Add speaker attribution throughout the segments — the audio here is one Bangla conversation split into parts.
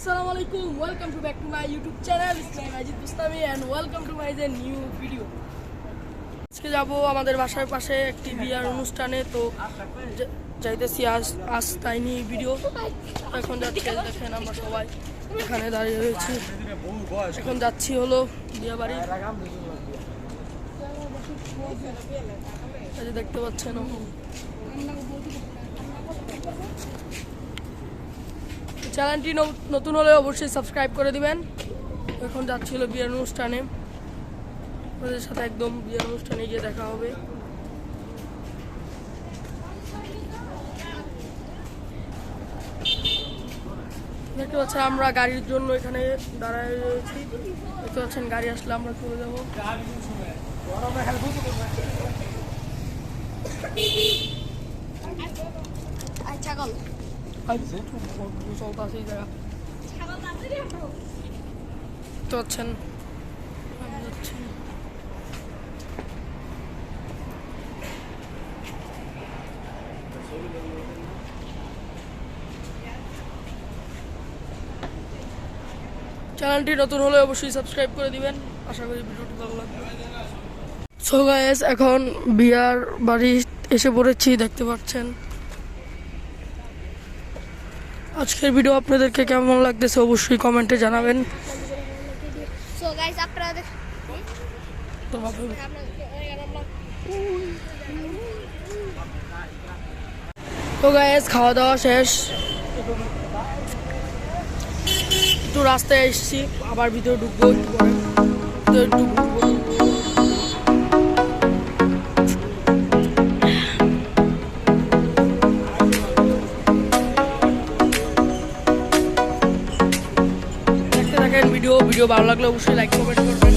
Speaker 1: Assalamualaikum, welcome to back to my YouTube channel. It's me Majid Bustami and welcome to my new video. আজকে যাব আমাদের বাসার পাশে একটি বিয়ার অনুষ্ঠানে, তো যাইতেছি আজ তাই নিয়ে ভিডিও। এখন যাচ্ছি, দেখেন আমরা সবাই এখানে দাঁড়িয়ে রয়েছি। এখন যাচ্ছি হলো বিয়া বাড়ি, দেখতে পাচ্ছেন। চ্যানেলটি নতুন হলে অবশ্যই সাবস্ক্রাইব করে দিবেন। এখন যাচ্ছিল বিয়ের অনুষ্ঠানে, ওদের সাথে একদম বিয়ের অনুষ্ঠানে গিয়ে দেখা হবে। দেখতে পাচ্ছেন আমরা গাড়ির জন্য এখানে দাঁড়ায় রয়েছি। দেখতে পাচ্ছেন গাড়ি আসলে আমরা চলে যাবো। ছাগল পাচ্ছেন চ্যানেলটি নতুন হলে অবশ্যই সাবস্ক্রাইব করে দিবেন। আশা করি ভিডিওটি ভালো লাগবে। সো গাইস, এখন বিয়ার বাড়ি এসে পড়েছি, দেখতে পাচ্ছেন। আজকের ভিডিও আপনাদেরকে কেমন লাগতেছে অবশ্যই কমেন্টে জানাবেন।
Speaker 2: সো গাইস, আপনারা
Speaker 1: তো গাইস, খাওয়া দাওয়া শেষ, একটু রাস্তায় এসেছি, আবার ভিতরে ঢুকবো একটু পরে। ভিডিও ভালো লাগলে অবশ্যই লাইক কমেন্ট করবেন।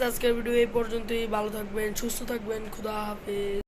Speaker 1: আজকের ভিডিও এই পর্যন্তই। ভালো থাকবেন, সুস্থ থাকবেন, খুদা হাফেজ।